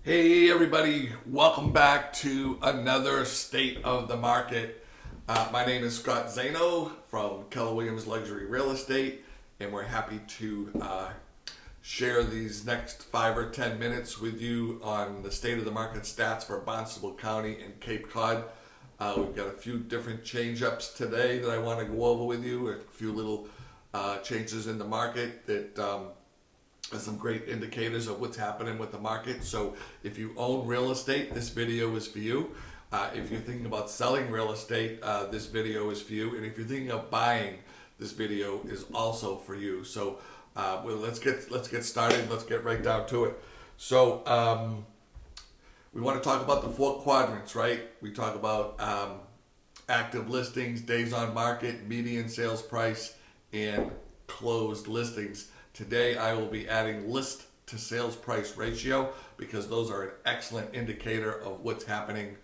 Hey everybody, welcome back to another State of the Market. My name is Scott Zano from Keller Williams Luxury Real Estate, and we're happy to share these next 5 or 10 minutes with you on the State of the Market stats for Barnstable County and Cape Cod. We've got a few different change-ups today that I want to go over with you, a few little changes in the market that some great indicators of what's happening with the market. So if you own real estate, this video is for you. If you're thinking about selling real estate, this video is for you. And if you're thinking of buying, this video is also for you. So let's get started. Let's get right down to it. So we want to talk about the 4 quadrants, right? We talk about active listings, days on market, median sales price, and closed listings. Today I will be adding list to sales price ratio because those are an excellent indicator of what's happening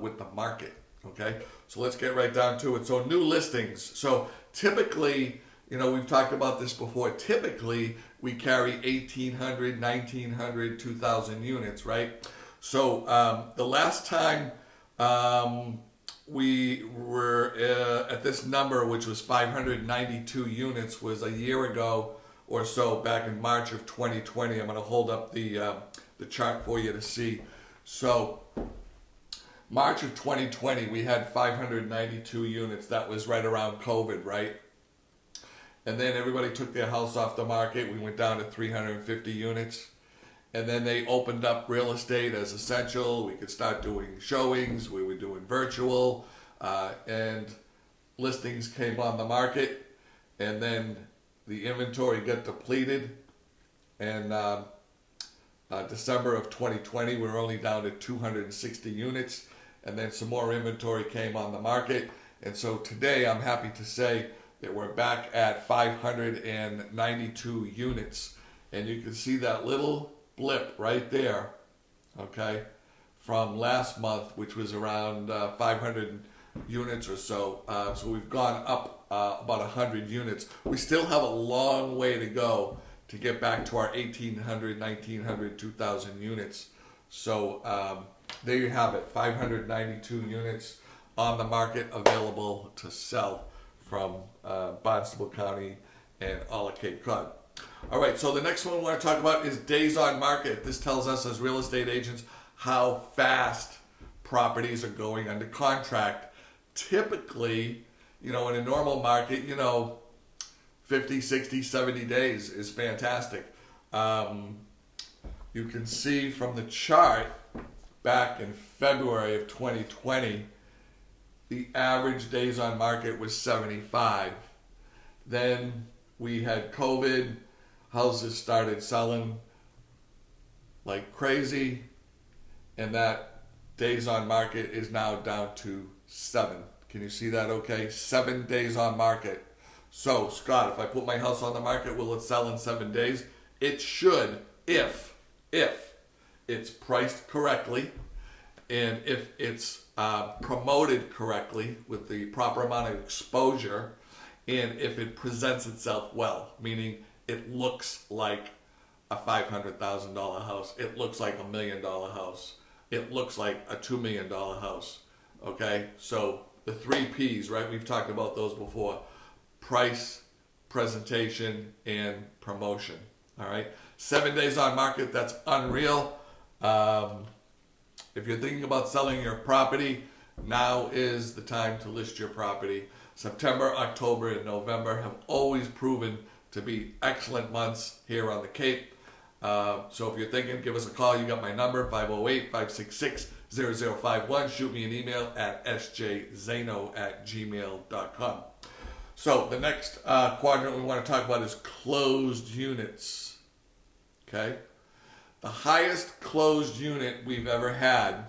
with the market. Okay, so let's get right down to it. So new listings. So typically, we've talked about this before. Typically we carry 1,800, 1,900, 2,000 units, right? So the last time we were at this number, which was 592 units, was a year ago or so, back in March of 2020. I'm going to hold up the chart for you to see. So March of 2020, we had 592 units. That was right around COVID, right? And then everybody took their house off the market. We went down to 350 units. And then they opened up real estate as essential. We could start doing showings. We were doing virtual. And listings came on the market. And then the inventory got depleted, and December of 2020 we were only down to 260 units, and then some more inventory came on the market, and so today I'm happy to say that we're back at 592 units, and you can see that little blip right there, okay, from last month, which was around 500 units or so. So we've gone up about 100 units. We still have a long way to go to get back to our 1,800, 1,900, 2,000 units. So there you have it, 592 units on the market available to sell from Barnstable County and all of Cape Cod. All right, so the next one we want to talk about is days on market. This tells us as real estate agents how fast properties are going under contract. Typically, in a normal market, 50, 60, 70 days is fantastic. You can see from the chart back in February of 2020, the average days on market was 75. Then we had COVID, houses started selling like crazy, and that days on market is now down to 7. Can you see that okay? 7 days on market. So, Scott, if I put my house on the market, will it sell in 7 days? It should, if it's priced correctly, and if it's promoted correctly with the proper amount of exposure, and if it presents itself well, meaning it looks like a $500,000 house, it looks like $1 million house, it looks like a $2 million house. Okay, so the 3 P's, right? We've talked about those before: price, presentation, and promotion. All right, 7 days on market, that's unreal. If you're thinking about selling your property, now is the time to list your property. September, October, and November have always proven to be excellent months here on the Cape. So if you're thinking, give us a call. You got my number, 508-566-0051. Shoot me an email at sjzano@gmail.com. So the next quadrant we want to talk about is closed units. Okay? The highest closed unit we've ever had,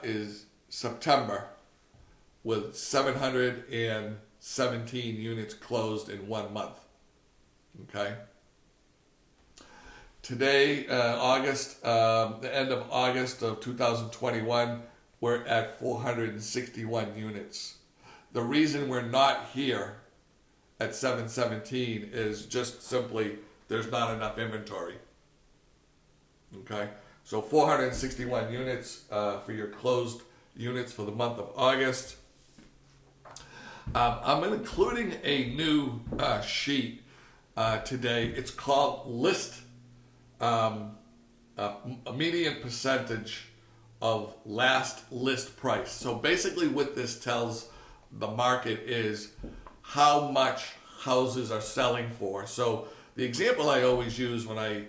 is September, with 717 units closed in 1 month. Okay? Today, the end of August of 2021, we're at 461 units. The reason we're not here at 717 is just simply there's not enough inventory. Okay, so 461 units for your closed units for the month of August. I'm including a new sheet today. It's called List, a median percentage of last list price. So basically what this tells the market is how much houses are selling for. So the example I always use when I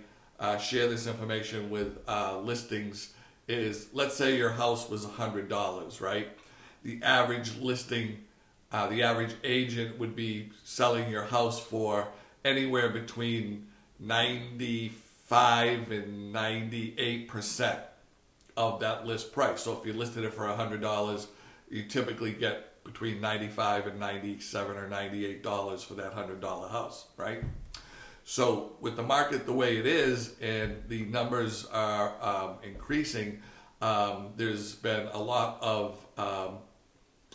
share this information with listings is, let's say your house was $100, right? The average listing, the average agent would be selling your house for anywhere between 95 and 98% of that list price. So if you listed it for $100, you typically get between 95 and 97 or $98 for that $100 house, right? So with the market the way it is and the numbers are increasing, there's been a lot of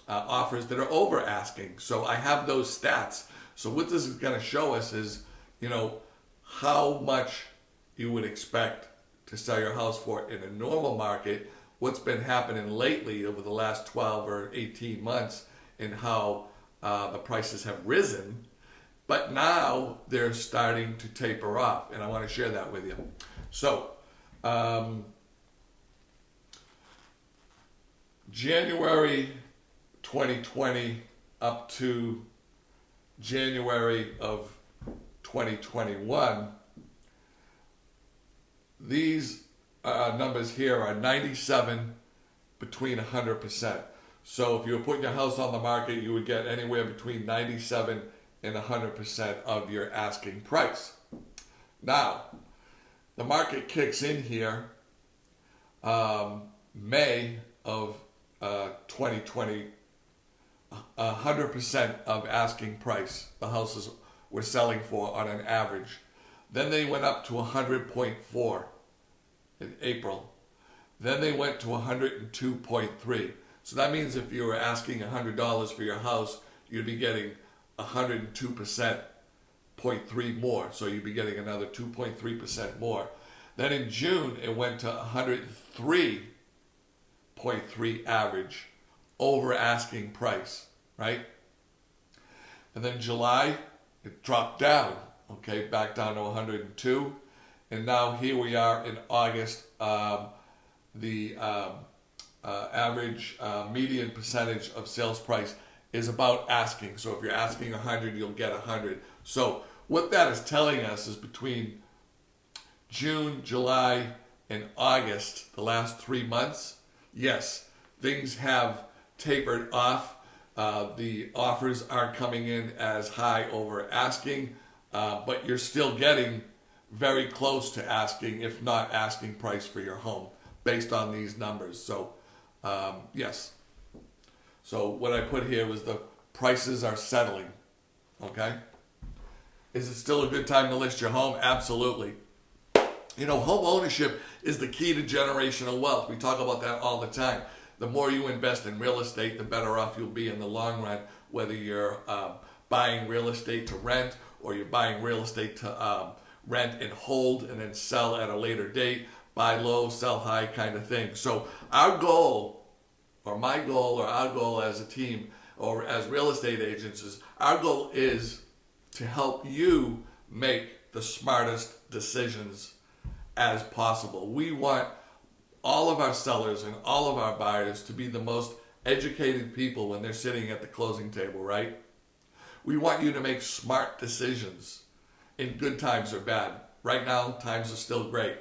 offers that are over asking. So I have those stats. So what this is going to show us is, how much you would expect to sell your house for in a normal market, what's been happening lately over the last 12 or 18 months, and how the prices have risen. But now they're starting to taper off, and I want to share that with you. So, January 2020 up to January of 2021, these numbers here are 97 between 100%. So if you were putting your house on the market, you would get anywhere between 97 and 100% of your asking price. Now, the market kicks in here May of 2020, 100% of asking price the houses were selling for on an average. Then they went up to 100.4 in April. Then they went to 102.3. So that means if you were asking $100 for your house, you'd be getting 102% 0.3 more. So you'd be getting another 2.3% more. Then in June, it went to 103.3 average over asking price, right? And then July, it dropped down, okay, back down to 102. And now here we are in August. The average median percentage of sales price is about asking. So if you're asking 100, you'll get 100. So what that is telling us is between June, July, and August, the last 3 months, yes, things have tapered off. The offers aren't coming in as high over asking, but you're still getting very close to asking, if not asking price for your home based on these numbers. So, yes. So what I put here was the prices are settling, okay? Is it still a good time to list your home? Absolutely. Home ownership is the key to generational wealth. We talk about that all the time. The more you invest in real estate, the better off you'll be in the long run, whether you're buying real estate to rent or you're buying real estate to rent and hold and then sell at a later date, buy low, sell high kind of thing. So our goal, or my goal, or our goal as a team or as real estate agents is, our goal is to help you make the smartest decisions as possible. We want all of our sellers and all of our buyers to be the most educated people when they're sitting at the closing table, right? We want you to make smart decisions in good times or bad. Right now, times are still great.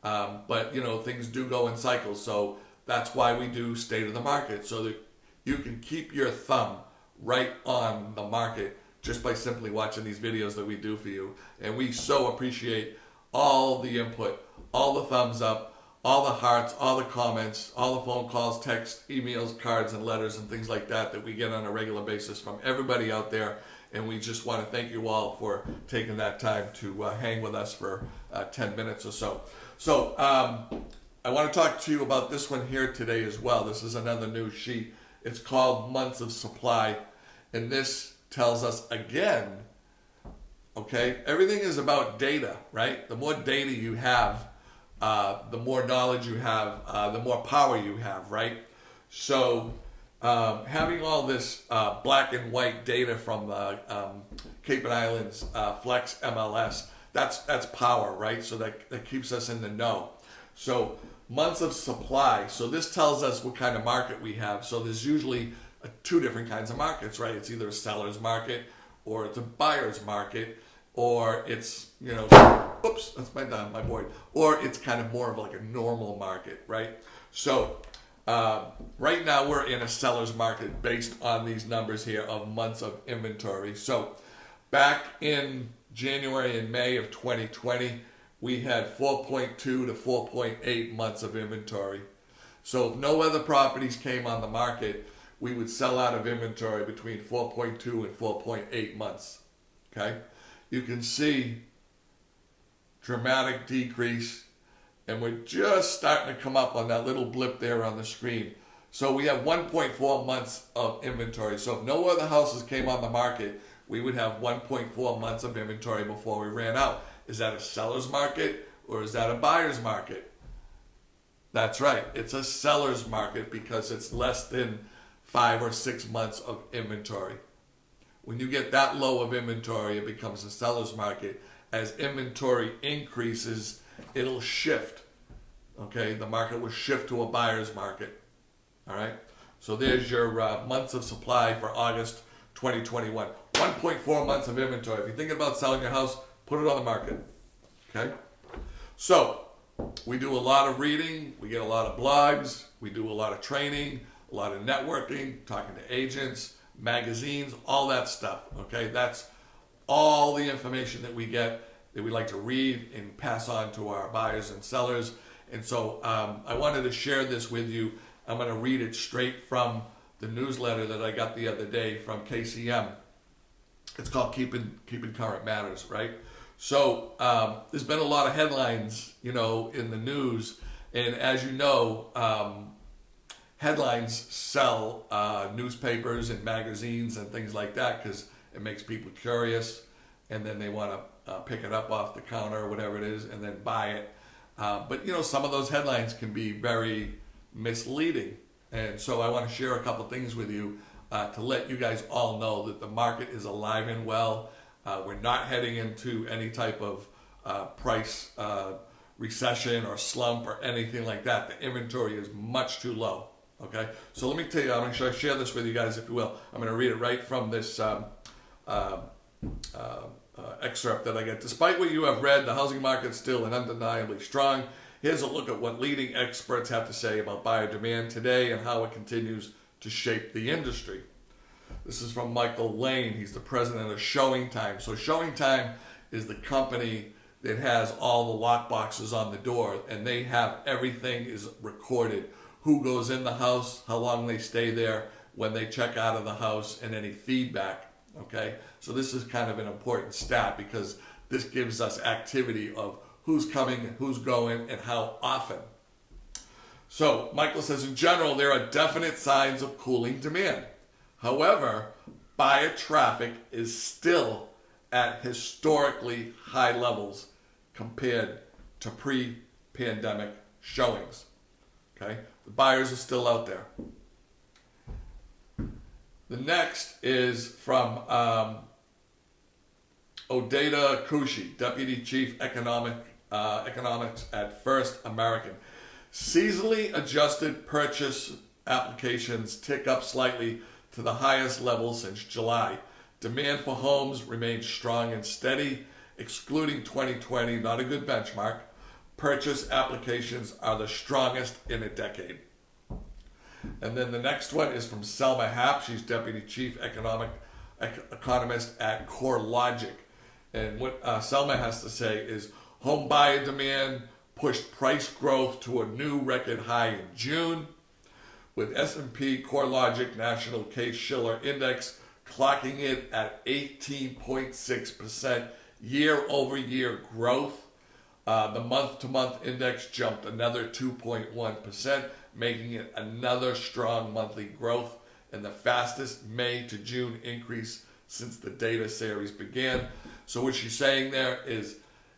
But, things do go in cycles. So that's why we do State of the Market, so that you can keep your thumb right on the market just by simply watching these videos that we do for you. And we so appreciate all the input, all the thumbs up, all the hearts, all the comments, all the phone calls, texts, emails, cards, and letters, and things like that we get on a regular basis from everybody out there. And we just want to thank you all for taking that time to hang with us for 10 minutes or so. So I want to talk to you about this one here today as well. This is another new sheet. It's called Months of Supply. And this tells us again, okay, everything is about data, right? The more data you have, the more knowledge you have, the more power you have, right? So having all this black and white data from the Cape and Islands Flex MLS, that's power, right? So that keeps us in the know. So months of supply. So this tells us what kind of market we have. So there's usually two different kinds of markets, right? It's either a seller's market or it's a buyer's market, or it's, oops, that's my board, or it's kind of more of like a normal market, right? So right now we're in a seller's market based on these numbers here of months of inventory. So back in January and May of 2020, we had 4.2 to 4.8 months of inventory. So if no other properties came on the market, we would sell out of inventory between 4.2 and 4.8 months. Okay? You can see dramatic decrease, and we're just starting to come up on that little blip there on the screen. So we have 1.4 months of inventory. So if no other houses came on the market, we would have 1.4 months of inventory before we ran out. Is that a seller's market or is that a buyer's market? That's right. It's a seller's market because it's less than 5 or 6 months of inventory. When you get that low of inventory, it becomes a seller's market. As inventory increases, it'll shift. Okay, the market will shift to a buyer's market. All right, so there's your months of supply for August 2021. 1.4 months of inventory. If you're thinking about selling your house, put it on the market. Okay, so we do a lot of reading, we get a lot of blogs, we do a lot of training, a lot of networking, talking to agents, magazines, all that stuff. Okay, that's all the information that we get that we like to read and pass on to our buyers and sellers. And so I wanted to share this with you. I'm going to read it straight from the newsletter that I got the other day from KCM. It's called Keeping Current Matters, right? So there's been a lot of headlines, in the news. And as you know, headlines sell newspapers and magazines and things like that because it makes people curious, and then they want to pick it up off the counter or whatever it is and then buy it. But some of those headlines can be very misleading. And so I want to share a couple things with you to let you guys all know that the market is alive and well. We're not heading into any type of price recession or slump or anything like that. The inventory is much too low. Okay, so let me tell you, I'm going to share this with you guys, if you will. I'm going to read it right from this excerpt that I get. Despite what you have read, the housing market is still and undeniably strong. Here's a look at what leading experts have to say about buyer demand today and how it continues to shape the industry. This is from Michael Lane. He's the president of Showing Time. So Showing Time is the company that has all the lock boxes on the door, and they have everything is recorded. Who goes in the house, how long they stay there, when they check out of the house, and any feedback. Okay, so this is kind of an important stat because this gives us activity of who's coming, who's going, and how often. So Michael says, in general, there are definite signs of cooling demand. However, buyer traffic is still at historically high levels compared to pre-pandemic showings. Okay, the buyers are still out there. The next is from Odeda Kushi, Deputy Chief Economics at First American. Seasonally adjusted purchase applications tick up slightly to the highest level since July. Demand for homes remains strong and steady, excluding 2020, not a good benchmark. Purchase applications are the strongest in a decade. And then the next one is from Selma Happ. She's Deputy Chief Economist at CoreLogic. And what Selma has to say is home buyer demand pushed price growth to a new record high in June, with S&P CoreLogic National Case-Shiller Index clocking it at 18.6% year-over-year growth. The month-to-month index jumped another 2.1%, making it another strong monthly growth and the fastest May to June increase since the data series began. So what she's saying there is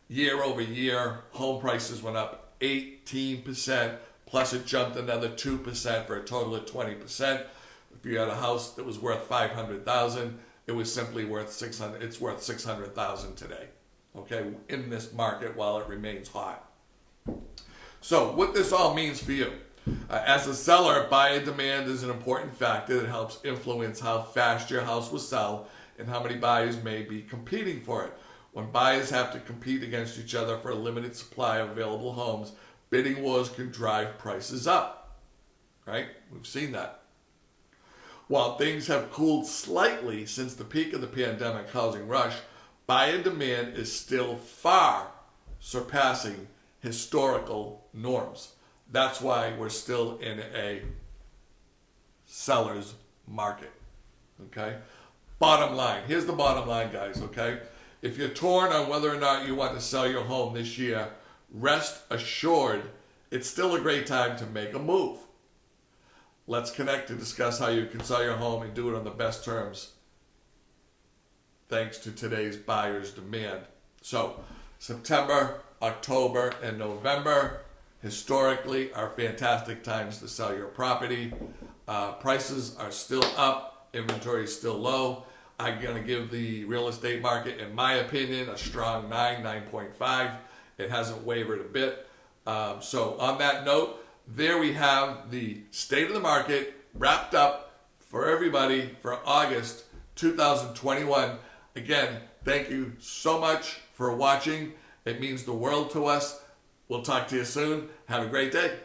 year over year, home prices went up 18%, plus it jumped another 2% for a total of 20%. If you had a house that was worth $500,000, it was simply worth $600,000. It's worth $600,000 today, okay, in this market while it remains hot. So what this all means for you. As a seller, buyer demand is an important factor that helps influence how fast your house will sell and how many buyers may be competing for it. When buyers have to compete against each other for a limited supply of available homes, bidding wars can drive prices up, right? We've seen that. While things have cooled slightly since the peak of the pandemic housing rush, buyer demand is still far surpassing historical norms. That's why we're still in a seller's market, okay? Bottom line, here's the bottom line, guys, okay? If you're torn on whether or not you want to sell your home this year, rest assured it's still a great time to make a move. Let's connect to discuss how you can sell your home and do it on the best terms thanks to today's buyer's demand. So, September, October, and November historically are fantastic times to sell your property. Prices are still up, inventory is still low. I'm going to give the real estate market, in my opinion, a strong 9.5. It hasn't wavered a bit. So on that note, there we have the state of the market wrapped up for everybody for August 2021. Again, thank you so much for watching. It means the world to us. We'll talk to you soon. Have a great day.